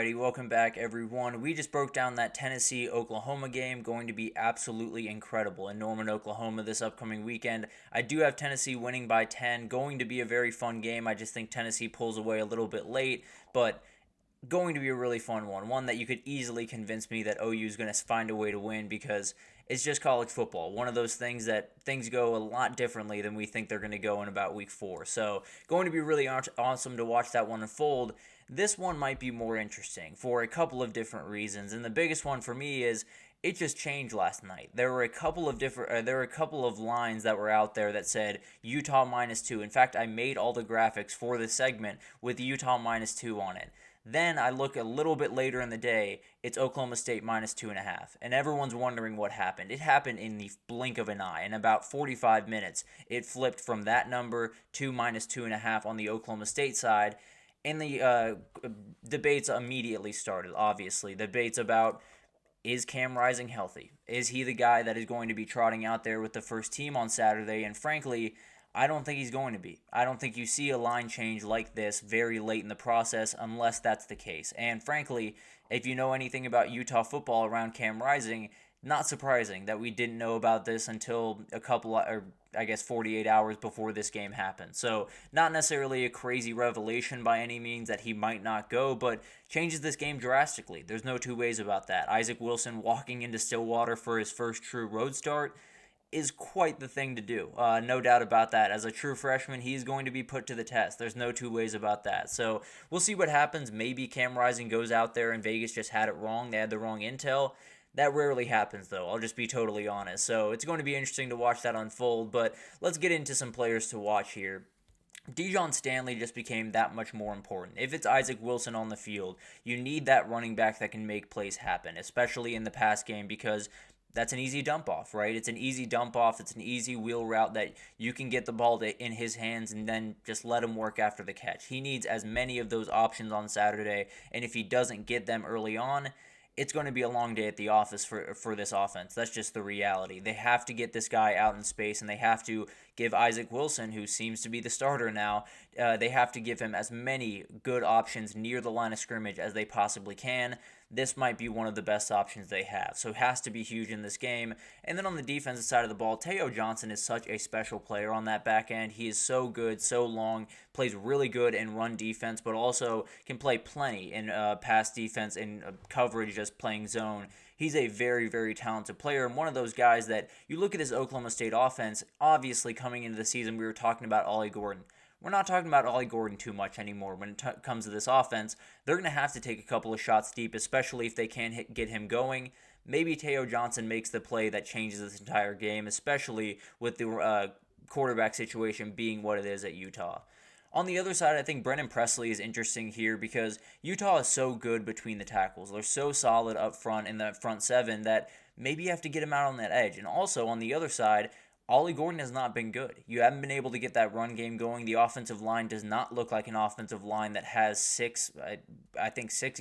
Alrighty, welcome back everyone. We just broke down that Tennessee-Oklahoma game, going to be absolutely incredible in Norman, Oklahoma this upcoming weekend. I do have Tennessee winning by 10, going to be a very fun game. I just think Tennessee pulls away a little bit late, but going to be a really fun one that you could easily convince me that OU is going to find a way to win because it's just college football. One of those things that things go a lot differently than we think they're going to go in about week 4. So going to be really awesome to watch that one unfold. This one might be more interesting for a couple of different reasons, and the biggest one for me is it just changed last night. There were a couple of lines that were out there that said Utah -2. In fact, I made all the graphics for this segment with Utah -2 on it. Then I look a little bit later in the day, it's Oklahoma State -2.5. And everyone's wondering what happened. It happened in the blink of an eye. In about 45 minutes, it flipped from that number to -2.5 on the Oklahoma State side. And the debates immediately started, obviously. Debates about, is Cam Rising healthy? Is he the guy that is going to be trotting out there with the first team on Saturday? And frankly, I don't think he's going to be. I don't think you see a line change like this very late in the process unless that's the case. And frankly, if you know anything about Utah football around Cam Rising, not surprising that we didn't know about this until 48 hours before this game happened. So not necessarily a crazy revelation by any means that he might not go, but changes this game drastically. There's no two ways about that. Isaac Wilson walking into Stillwater for his first true road start is quite the thing to do. No doubt about that. As a true freshman, he's going to be put to the test. There's no two ways about that. So we'll see what happens. Maybe Cam Rising goes out there and Vegas just had it wrong. They had the wrong intel. That rarely happens, though. I'll just be totally honest. So it's going to be interesting to watch that unfold. But let's get into some players to watch here. Dejon Stanley just became that much more important. If it's Isaac Wilson on the field, you need that running back that can make plays happen, especially in the pass game, because that's an easy dump off, right? It's an easy dump off. It's an easy wheel route that you can get the ball in his hands and then just let him work after the catch. He needs as many of those options on Saturday, and if he doesn't get them early on, it's going to be a long day at the office for this offense. That's just the reality. They have to get this guy out in space, and they have to give Isaac Wilson, who seems to be the starter now, they have to give him as many good options near the line of scrimmage as they possibly can. This might be one of the best options they have. So it has to be huge in this game. And then on the defensive side of the ball, Teo Johnson is such a special player on that back end. He is so good, so long, plays really good in run defense, but also can play plenty in pass defense and coverage, just playing zone. He's a very, very talented player, and one of those guys that you look at this Oklahoma State offense, obviously coming into the season we were talking about Ollie Gordon. We're not talking about Ollie Gordon too much anymore when it comes to this offense. They're going to have to take a couple of shots deep, especially if they can't get him going. Maybe Teo Johnson makes the play that changes this entire game, especially with the quarterback situation being what it is at Utah. On the other side, I think Brennan Presley is interesting here because Utah is so good between the tackles. They're so solid up front in that front seven that maybe you have to get him out on that edge. And also on the other side, Ollie Gordon has not been good. You haven't been able to get that run game going. The offensive line does not look like an offensive line that has six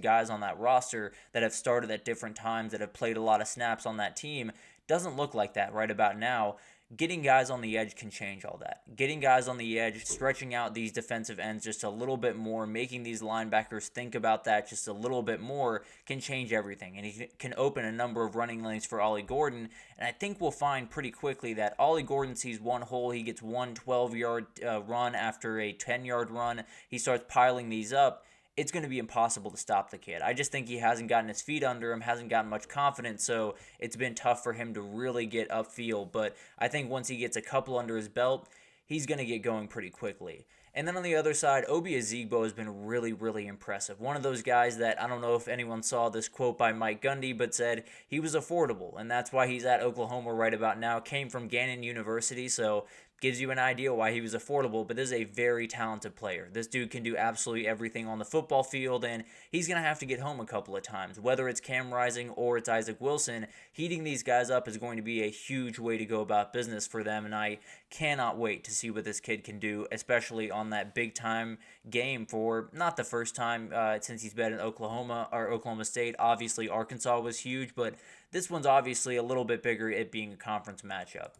guys on that roster that have started at different times, that have played a lot of snaps on that team. Doesn't look like that right about now. Getting guys on the edge can change all that. Getting guys on the edge, stretching out these defensive ends just a little bit more, making these linebackers think about that just a little bit more can change everything. And he can open a number of running lanes for Ollie Gordon. And I think we'll find pretty quickly that Ollie Gordon sees one hole. He gets one 12-yard run after a 10-yard run. He starts piling these up. It's going to be impossible to stop the kid. I just think he hasn't gotten his feet under him, hasn't gotten much confidence, so it's been tough for him to really get upfield. But I think once he gets a couple under his belt, he's going to get going pretty quickly. And then on the other side, Obi Ezigbo has been really, really impressive. One of those guys that, I don't know if anyone saw this quote by Mike Gundy, but said he was affordable, and that's why he's at Oklahoma right about now. Came from Gannon University, so gives you an idea why he was affordable, but this is a very talented player. This dude can do absolutely everything on the football field, and he's going to have to get home a couple of times. Whether it's Cam Rising or it's Isaac Wilson, heating these guys up is going to be a huge way to go about business for them, and I cannot wait to see what this kid can do, especially on that big-time game for not the first time since he's been in Oklahoma or Oklahoma State. Obviously, Arkansas was huge, but this one's obviously a little bit bigger, it being a conference matchup.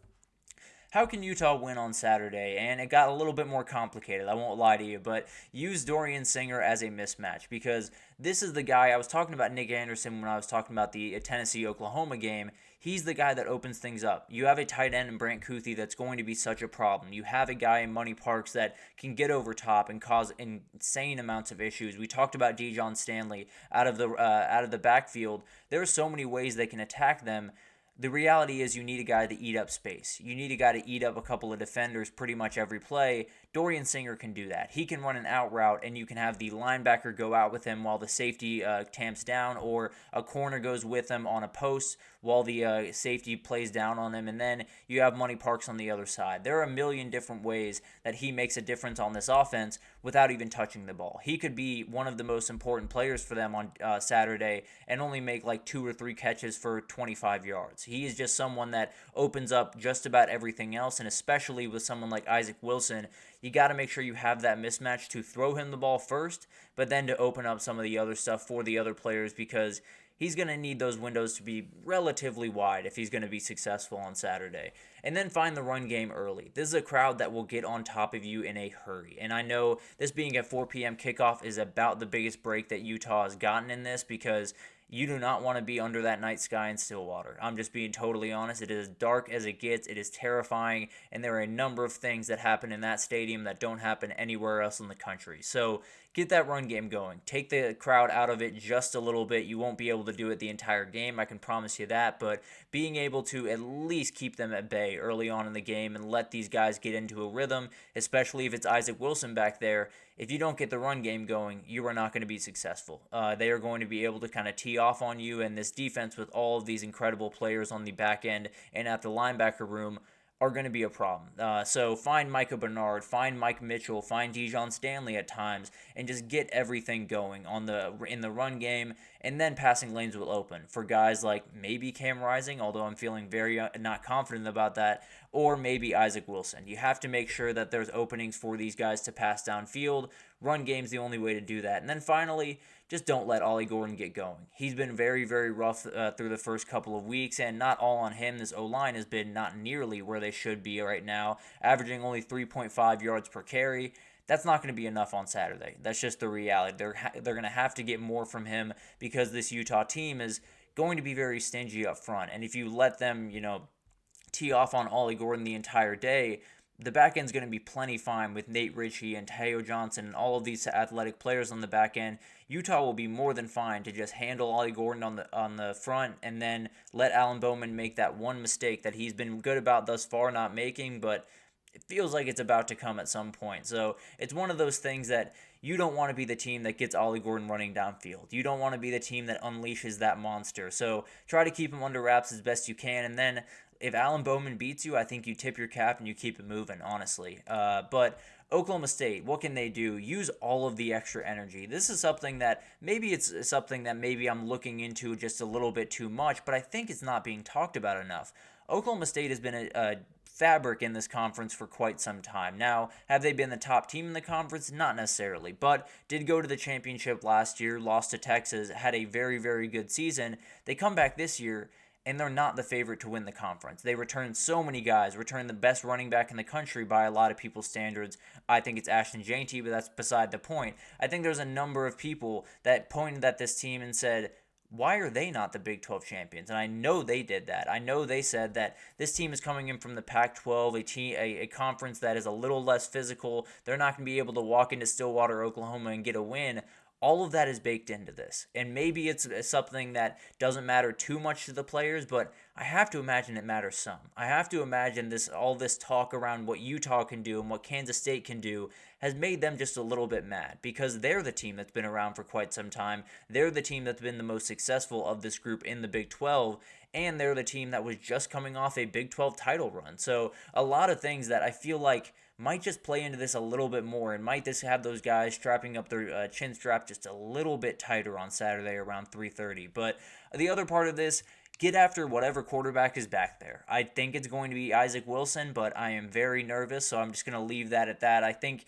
how can Utah win on Saturday? And it got a little bit more complicated, I won't lie to you, but use Dorian Singer as a mismatch, because this is the guy. I was talking about Nick Anderson when I was talking about the Tennessee-Oklahoma game. He's the guy that opens things up. You have a tight end in Brant Kuithe that's going to be such a problem. You have a guy in Money Parks that can get over top and cause insane amounts of issues. We talked about Dijon Stanley out of the backfield. There are so many ways they can attack them. The reality is you need a guy to eat up space. You need a guy to eat up a couple of defenders pretty much every play. Dorian Singer can do that. He can run an out route, and you can have the linebacker go out with him while the safety tamps down, or a corner goes with him on a post while the safety plays down on him, and then you have Money Parks on the other side. There are a million different ways that he makes a difference on this offense without even touching the ball. He could be one of the most important players for them on Saturday and only make like 2 or 3 catches for 25 yards. He is just someone that opens up just about everything else, and especially with someone like Isaac Wilson, you got to make sure you have that mismatch to throw him the ball first, but then to open up some of the other stuff for the other players, because he's going to need those windows to be relatively wide if he's going to be successful on Saturday. And then find the run game early. This is a crowd that will get on top of you in a hurry. And I know this being a 4 p.m. kickoff is about the biggest break that Utah has gotten in this, because you do not want to be under that night sky in Stillwater. I'm just being totally honest. It is as dark as it gets. It is terrifying, and there are a number of things that happen in that stadium that don't happen anywhere else in the country. So get that run game going. Take the crowd out of it just a little bit. You won't be able to do it the entire game, I can promise you that, but being able to at least keep them at bay early on in the game and let these guys get into a rhythm, especially if it's Isaac Wilson back there. If you don't get the run game going, you are not going to be successful. They are going to be able to kind of tee off on you, and this defense with all of these incredible players on the back end and at the linebacker room are going to be a problem. So find Micah Bernard, find Mike Mitchell, find Dijon Stanley at times, and just get everything going in the run game, and then passing lanes will open for guys like maybe Cam Rising, although I'm feeling very not confident about that, or maybe Isaac Wilson. You have to make sure that there's openings for these guys to pass downfield. Run game's the only way to do that. And then finally, just don't let Ollie Gordon get going. He's been very, very rough through the first couple of weeks, and not all on him. This O-line has been not nearly where they should be right now, averaging only 3.5 yards per carry. That's not going to be enough on Saturday. That's just the reality. They're going to have to get more from him, because this Utah team is going to be very stingy up front. And if you let them, tee off on Ollie Gordon the entire day, the back end's going to be plenty fine with Nate Ritchie and Teo Johnson and all of these athletic players on the back end. Utah will be more than fine to just handle Ollie Gordon on the front, and then let Alan Bowman make that one mistake that he's been good about thus far not making, but it feels like it's about to come at some point. So it's one of those things that you don't want to be the team that gets Ollie Gordon running downfield. You don't want to be the team that unleashes that monster. So try to keep him under wraps as best you can, and then if Alan Bowman beats you, I think you tip your cap and you keep it moving, honestly. But Oklahoma State, what can they do? Use all of the extra energy. This is something that maybe I'm looking into just a little bit too much, but I think it's not being talked about enough. Oklahoma State has been a fabric in this conference for quite some time. Now, have they been the top team in the conference? Not necessarily, but did go to the championship last year, lost to Texas, had a very, very good season. They come back this year, and they're not the favorite to win the conference. They return so many guys, return the best running back in the country by a lot of people's standards. I think it's Ashton Jeanty, but that's beside the point. I think there's a number of people that pointed at this team and said, why are they not the Big 12 champions? And I know they did that. I know they said that this team is coming in from the Pac-12, a conference that is a little less physical. They're not going to be able to walk into Stillwater, Oklahoma and get a win. All of that is baked into this. And maybe it's something that doesn't matter too much to the players, but I have to imagine it matters some. I have to imagine all this talk around what Utah can do and what Kansas State can do has made them just a little bit mad, because they're the team that's been around for quite some time. They're the team that's been the most successful of this group in the Big 12, and they're the team that was just coming off a Big 12 title run. So a lot of things that I feel like might just play into this a little bit more, and might just have those guys strapping up their chin strap just a little bit tighter on Saturday around 3:30. But the other part of this, get after whatever quarterback is back there. I think it's going to be Isaac Wilson, but I am very nervous, so I'm just going to leave that at that. I think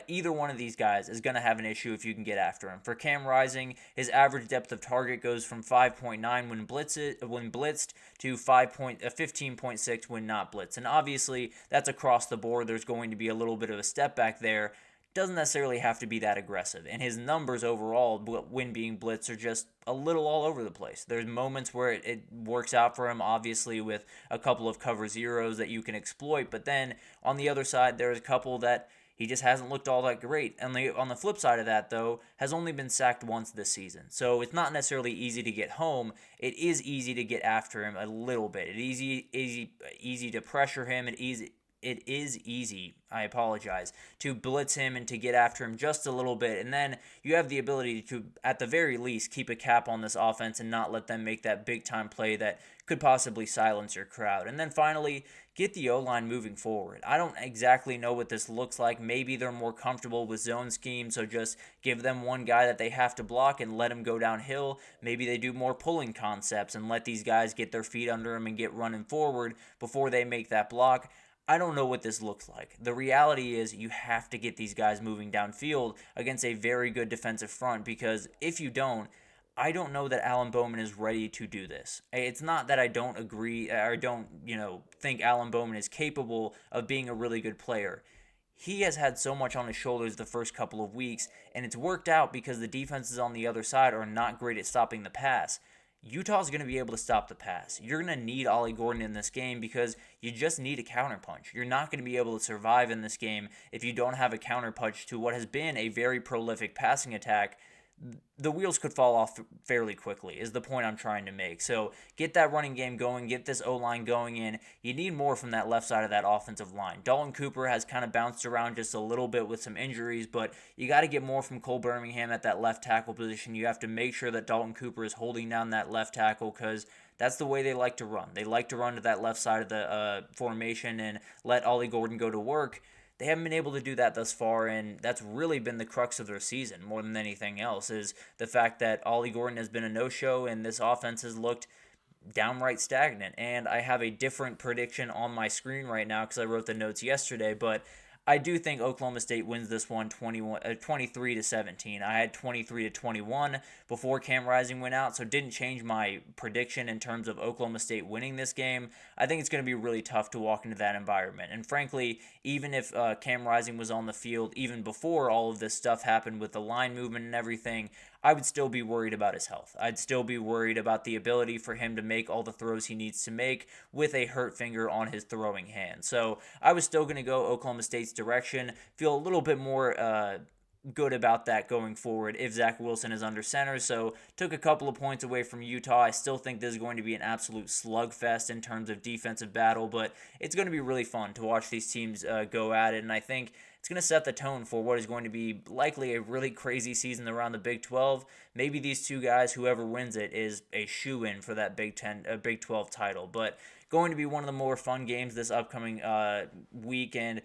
either one of these guys is going to have an issue if you can get after him. For Cam Rising, his average depth of target goes from 5.9 when blitzed to 15.6 when not blitzed. And obviously, that's across the board. There's going to be a little bit of a step back there. Doesn't necessarily have to be that aggressive. And his numbers overall, when being blitzed, are just a little all over the place. There's moments where it works out for him, obviously, with a couple of cover zeros that you can exploit. But then on the other side, there's a couple that he just hasn't looked all that great. And on the flip side of that, though, has only been sacked once this season. So it's not necessarily easy to get home. It is easy to get after him a little bit. It's easy to pressure him. It is easy, to blitz him and to get after him just a little bit. And then you have the ability to, at the very least, keep a cap on this offense and not let them make that big-time play that could possibly silence your crowd. And then finally, get the O-line moving forward. I don't exactly know what this looks like. Maybe they're more comfortable with zone scheme, so just give them one guy that they have to block and let him go downhill. Maybe they do more pulling concepts and let these guys get their feet under them and get running forward before they make that block. I don't know what this looks like. The reality is you have to get these guys moving downfield against a very good defensive front, because if you don't, I don't know that Alan Bowman is ready to do this. It's not that I don't agree or don't, think Alan Bowman is capable of being a really good player. He has had so much on his shoulders the first couple of weeks, and it's worked out because the defenses on the other side are not great at stopping the pass. Utah's going to be able to stop the pass. You're going to need Ollie Gordon in this game because you just need a counterpunch. You're not going to be able to survive in this game if you don't have a counterpunch to what has been a very prolific passing attack. The wheels could fall off fairly quickly is the point I'm trying to make. So get that running game going, get this O-line going in. You need more from that left side of that offensive line. Dalton Cooper has kind of bounced around just a little bit with some injuries, but you got to get more from Cole Birmingham at that left tackle position. You have to make sure that Dalton Cooper is holding down that left tackle, because that's the way they like to run. They like to run to that left side of the formation and let Ollie Gordon go to work. They haven't been able to do that thus far, and that's really been the crux of their season more than anything else, is the fact that Ollie Gordon has been a no-show and this offense has looked downright stagnant. And I have a different prediction on my screen right now because I wrote the notes yesterday, but I do think Oklahoma State wins this one 23-17. I had 23-21 before Cam Rising went out, so didn't change my prediction in terms of Oklahoma State winning this game. I think it's going to be really tough to walk into that environment. And frankly, even if Cam Rising was on the field even before all of this stuff happened with the line movement and everything, I would still be worried about his health. I'd still be worried about the ability for him to make all the throws he needs to make with a hurt finger on his throwing hand. So I was still going to go Oklahoma State's direction. Feel a little bit more good about that going forward if Zach Wilson is under center. So took a couple of points away from Utah. I still think this is going to be an absolute slugfest in terms of defensive battle, but it's going to be really fun to watch these teams go at it. And I think it's going to set the tone for what is going to be likely a really crazy season around the Big 12. Maybe these two guys, whoever wins it, is a shoo-in for that Big 12 title. But going to be one of the more fun games this upcoming weekend.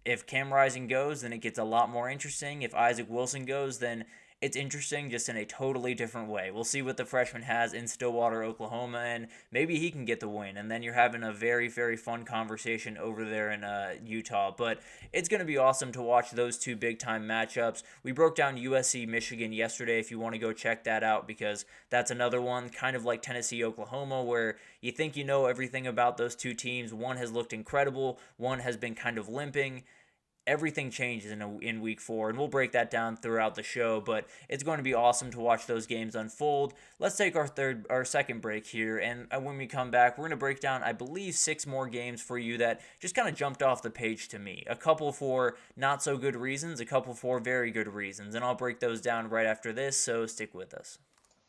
If Cam Rising goes, then it gets a lot more interesting. If Isaac Wilson goes, then it's interesting just in a totally different way. We'll see what the freshman has in Stillwater, Oklahoma, and maybe he can get the win. And then you're having a very, very fun conversation over there in Utah. But it's going to be awesome to watch those two big-time matchups. We broke down USC Michigan yesterday if you want to go check that out, because that's another one kind of like Tennessee, Oklahoma, where you think you know everything about those two teams. One has looked incredible. One has been kind of limping. Everything changes in week 4, and we'll break that down throughout the show, but it's going to be awesome to watch those games unfold. Let's take our second break here, and when we come back, we're going to break down, I believe, 6 more games for you that just kind of jumped off the page to me. A couple for not so good reasons, a couple for very good reasons, and I'll break those down right after this, so stick with us.